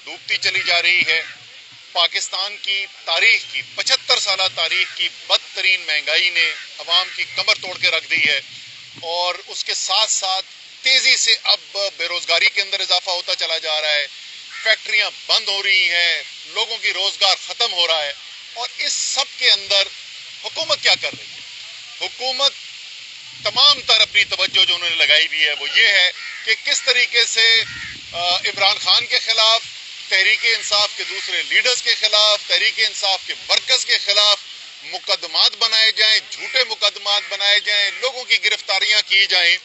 डूबती चली जा रही है। पाकिस्तान की तारीख की 75 साल तारीख की बदतरीन महंगाई ने अवाम की कमर तोड़ के रख दी है और उसके साथ साथ तेजी से अब बेरोजगारी के अंदर इजाफा होता चला जा रहा है। फैक्ट्रियां बंद हो रही हैं, लोगों की रोजगार खत्म हो रहा है और इस सब के अंदर हुकूमत क्या कर रही है? हुकूमत तमाम तर अपनी तवज्जो जो उन्होंने लगाई हुई है वो ये है कि किस तरीके से इमरान खान के खिलाफ, तहरीक इंसाफ के दूसरे लीडर्स के खिलाफ, तहरीक इंसाफ के वर्कर्स के खिलाफ मुकदमात बनाए जाएं, झूठे मुकदमात बनाए जाएं, लोगों की गिरफ्तारियां की जाएं।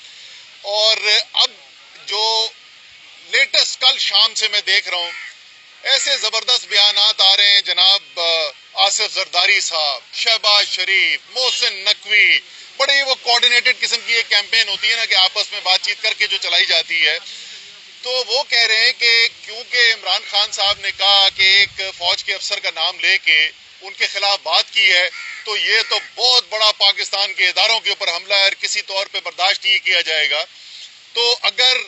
और अब जो लेटेस्ट कल शाम से मैं देख रहा हूं, ऐसे जबरदस्त बयानात आ रहे हैं जनाब आसिफ जरदारी साहब, शहबाज शरीफ, मोहसिन नकवी, बड़े वो कोऑर्डिनेटेड किस्म की एक कैंपेन होती है ना कि आपस में बातचीत करके जो चलाई जाती है। तो वो कह रहे हैं कि क्योंकि इमरान खान साहब ने कहा कि एक फौज के अफसर का नाम लेके उनके खिलाफ बात की है तो ये तो बहुत बड़ा पाकिस्तान के इदारों के ऊपर हमला है और किसी तौर पे बर्दाश्त नहीं किया जाएगा। तो अगर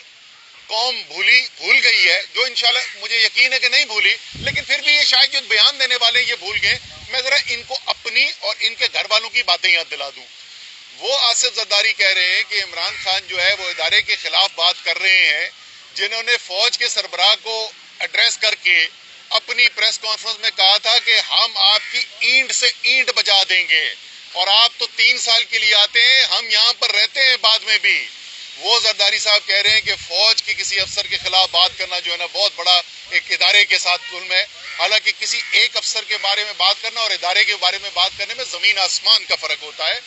कौम भूल गई है, जो इंशाल्लाह मुझे यकीन है कि नहीं भूली, लेकिन फिर भी ये शायद जो बयान देने वाले ये भूल गए, मैं जरा इनको अपनी और इनके घर वालों की बातें याद दिला दूं। वो आसिफ जरदारी कह रहे हैं कि इमरान खान जो है वो इदारे के खिलाफ बात कर रहे हैं जिन्होंने फौज के सरबराह को एड्रेस करके अपनी प्रेस कॉन्फ्रेंस में कहा था कि हम आपकी ईंट से ईंट बजा देंगे और आप तो 3 साल के लिए आते हैं, हम यहाँ पर रहते हैं बाद में भी। वो जरदारी साहब कह रहे हैं कि फौज के किसी अफसर के खिलाफ बात करना जो है ना बहुत बड़ा एक इदारे के साथ जुल्म है। हालांकि किसी एक अफसर के बारे में बात करना और इदारे के बारे में बात करने में जमीन आसमान का फर्क होता है।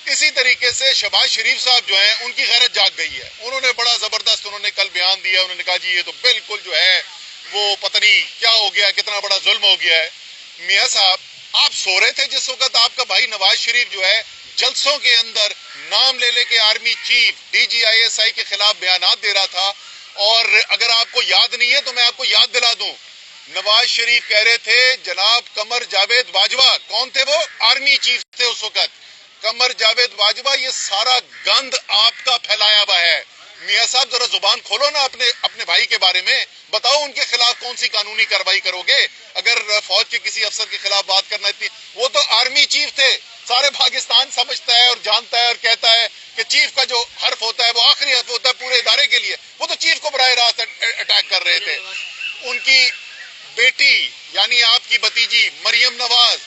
इसी तरीके से शहबाज शरीफ साहब जो हैं उनकी गैरत जाग गई है। उन्होंने बड़ा जबरदस्त उन्होंने कल बयान दिया, उन्होंने कहा जी ये तो बिल्कुल जो है वो पता नहीं क्या हो गया, कितना बड़ा जुल्म हो गया है। मियां साहब, आप सो रहे थे जिस वक्त आपका भाई नवाज शरीफ जो है जलसों के अंदर नाम ले लेके आर्मी चीफ DGISI के खिलाफ बयानात दे रहा था। और अगर आपको याद नहीं है तो मैं आपको याद दिला दूं, नवाज शरीफ कह रहे थे जनाब कमर जावेद बाजवा, कौन थे वो? आर्मी चीफ थे उस वक्त, कमर जावेद बाजवा, ये सारा गंद आपका फैलाया हुआ है। मियां साहब जरा जुबान खोलो ना अपने भाई के बारे में, बताओ उनके खिलाफ कौन सी कानूनी कार्रवाई करोगे अगर फौज के किसी अफसर के खिलाफ बात करना इतनी। वो तो आर्मी चीफ थे, सारे पाकिस्तान समझता है और जानता है और कहता है कि चीफ का जो हर्फ होता है वो आखिरी हर्फ होता है पूरे इदारे के लिए। वो तो चीफ को बराह रास्त अटैक कर रहे थे। उनकी बेटी यानी आपकी भतीजी मरियम नवाज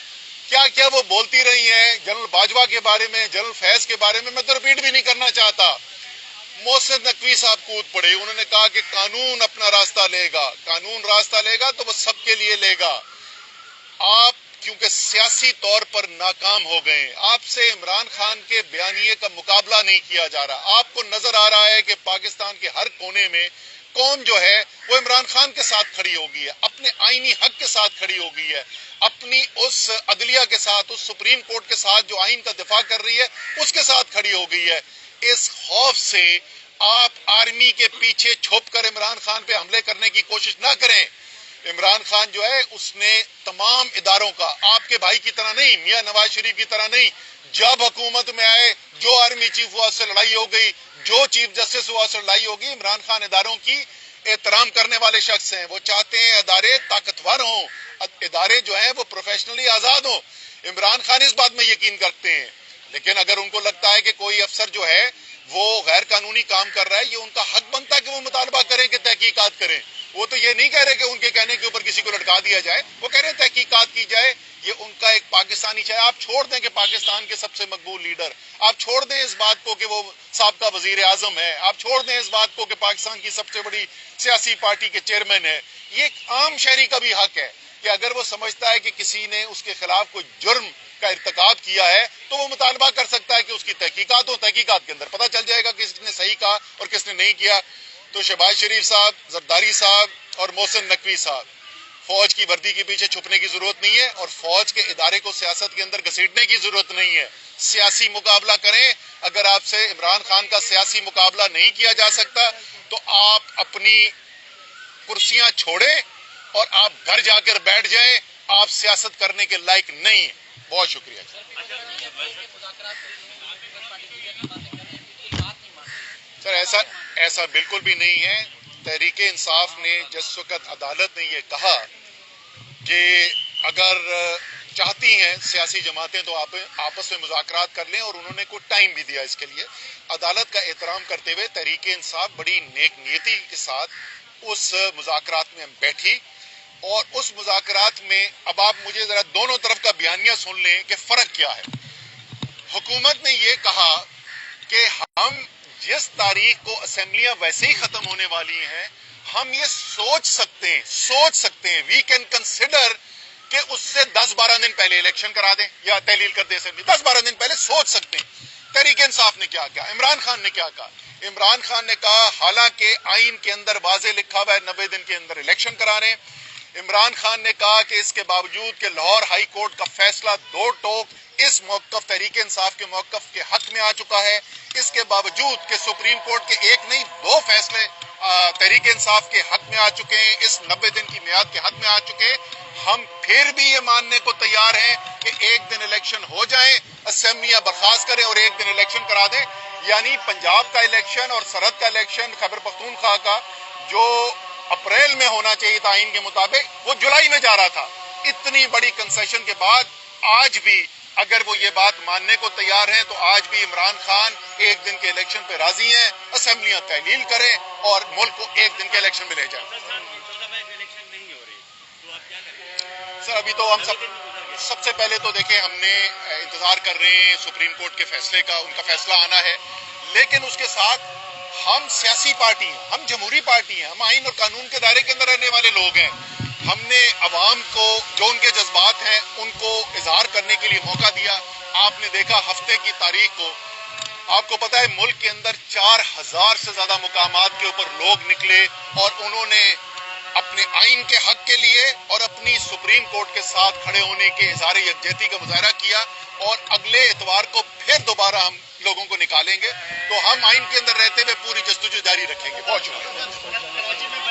क्या क्या वो बोलती रही हैं जनरल बाजवा के बारे में, जनरल फैज के बारे में, मैं तो रिपीट भी नहीं करना चाहता। मोहसिन नकवी साहब कूद पड़े, उन्होंने कहा कि कानून अपना रास्ता लेगा, कानून रास्ता लेगा तो वो सबके लिए लेगा। आप क्योंकि सियासी तौर पर नाकाम हो गए, आपसे इमरान खान के बयानिए का मुकाबला नहीं किया जा रहा। आपको नजर आ रहा है कि पाकिस्तान के हर कोने में कौम जो है वो इमरान खान के साथ खड़ी हो गई है, अपने आईनी हक के साथ खड़ी हो गई है, अपनी उस अदलिया के साथ, उस सुप्रीम कोर्ट के साथ जो आइन का दिफा कर रही है उसके साथ खड़ी हो गई है। इस खौफ से आप आर्मी के पीछे छुप कर इमरान खान पे हमले करने की कोशिश ना करें। इमरान खान जो है उसने तमाम इदारों का, आपके भाई की तरह नहीं, मियां नवाज शरीफ की तरह नहीं, जब हुकूमत में आए जो आर्मी चीफ हुआ उससे लड़ाई हो गई, जो चीफ जस्टिस हुआ उससे लड़ाई होगी। इमरान खान इदारों की एहतराम करने वाले शख्स हैं, वो चाहते हैं इदारे ताकतवर हों, इदारे जो हैं वो प्रोफेशनली आजाद हों। इमरान खान इस बात में यकीन करते हैं, लेकिन अगर उनको लगता है कि कोई अफसर जो है वो गैर कानूनी काम कर रहा है, ये उनका हक बनता है कि वो मुतालबा करें कि तहकीकात करें। वो तो ये नहीं कह रहे कि उनके कहने के ऊपर किसी को लटका दिया जाए, वो कह रहे हैं तहकीकात की जाए। ये उनका एक पाकिस्तानी चाहे आप छोड़ दें कि पाकिस्तान के सबसे मकबूल लीडर, आप छोड़ दें इस बात को कि वो साबका वजीर आजम है, आप छोड़ दें इस बात को कि पाकिस्तान की सबसे बड़ी सियासी पार्टी के चेयरमैन है। ये एक आम शहरी का भी हक है कि अगर वो समझता है कि किसी ने उसके खिलाफ कोई जुर्म का इर्तिकाब किया है तो वो मुतालबा कर सकता है कि उसकी तहकीकात हो। तहकीकात के अंदर पता चल जाएगा कि किसने सही कहा और किसने नहीं किया। तो शहबाज शरीफ साहब, जरदारी साहब और मोहसिन नकवी साहब, फौज की वर्दी के पीछे छुपने की जरूरत नहीं है और फौज के इदारे को सियासत के अंदर घसीटने की जरूरत नहीं है। सियासी मुकाबला करें। अगर आपसे इमरान खान का सियासी मुकाबला नहीं किया जा सकता तो आप अपनी कुर्सियां छोड़ें और आप घर जाकर बैठ जाएं। आप सियासत करने के लायक नहीं है। बहुत शुक्रिया। सर ऐसा बिल्कुल भी नहीं है। तहरीक इंसाफ ने जिस वक्त अदालत ने ये कहा कि अगर चाहती हैं सियासी जमातें तो आप आपस में मुज़ाकरात कर लें, और उन्होंने कोई टाइम भी दिया इसके लिए, अदालत का एहतराम करते हुए तहरीक इंसाफ बड़ी नेक नियति के साथ उस मुज़ाकरात में बैठी। और उस मुज़ाकरात में अब आप मुझे जरा दोनों तरफ का बयानिया सुन लें कि फर्क क्या है। हुकूमत ने ये कहा कि हम जिस तारीख को असेंबलियां वैसे ही खत्म होने वाली हैं, हम ये सोच सकते हैं वी कैन कंसिडर कि उससे 10-12 दिन पहले इलेक्शन करा दें या तहलील कर दें असेंबली। 10-12 दिन पहले सोच सकते हैं। तहरीक इंसाफ ने क्या कहा, इमरान खान ने क्या कहा? इमरान खान ने कहा हालांकि आइन के अंदर वाज़े लिखा हुआ है 90 दिन के अंदर इलेक्शन करा रहे हैं। इमरान खान ने कहा कि इसके बावजूद कि लाहौर हाई कोर्ट का फैसला दो टोक इस मौक़िफ़ तहरीक इंसाफ के मौक़िफ़ के हक में आ चुका है, इसके बावजूद कि सुप्रीम कोर्ट के एक नहीं 2 फैसले तहरीक इंसाफ के हक में आ चुके हैं, इस 90 दिन की मियाद के हक में आ चुके हैं, हम फिर भी ये मानने को तैयार हैं कि एक दिन इलेक्शन हो जाए, असेंबलियां बर्खास्त करें और एक दिन इलेक्शन करा दें। यानी पंजाब का इलेक्शन और सरहद का इलेक्शन खैबर पख्तूनख्वा का जो अप्रैल में होना चाहिए था आइन के मुताबिक, वो जुलाई में जा रहा था। इतनी बड़ी कंसेशन के बाद आज भी अगर वो ये बात मानने को तैयार हैं तो आज भी इमरान खान एक दिन के इलेक्शन पे राजी हैं, असेंबलियां तहलील करें और मुल्क को एक दिन के इलेक्शन में ले जाए। सर अभी तो हम सबसे पहले तो देखें, हमने इंतजार कर रहे हैं सुप्रीम कोर्ट के फैसले का, उनका फैसला आना है, लेकिन उसके साथ हम सियासी पार्टी हैं, हम जमहूरी पार्टी हैं, हम आइन और कानून के दायरे के अंदर रहने वाले लोग हैं। हमने अवाम को जो उनके जज्बात हैं उनको इजहार करने के लिए मौका दिया। आपने देखा हफ्ते की तारीख को, आपको पता है मुल्क के अंदर 4000 से ज्यादा मुकामात के ऊपर लोग निकले और उन्होंने अपने आइन के हक के लिए और अपनी सुप्रीम कोर्ट के साथ खड़े होने के इजहार यकजहती का मुजाहरा किया। और अगले इतवार को फिर दोबारा हम लोगों को निकालेंगे, तो हम आइन के अंदर रहते हुए पूरी जस्तुजू जारी रखेंगे। बहुत शुक्रिया।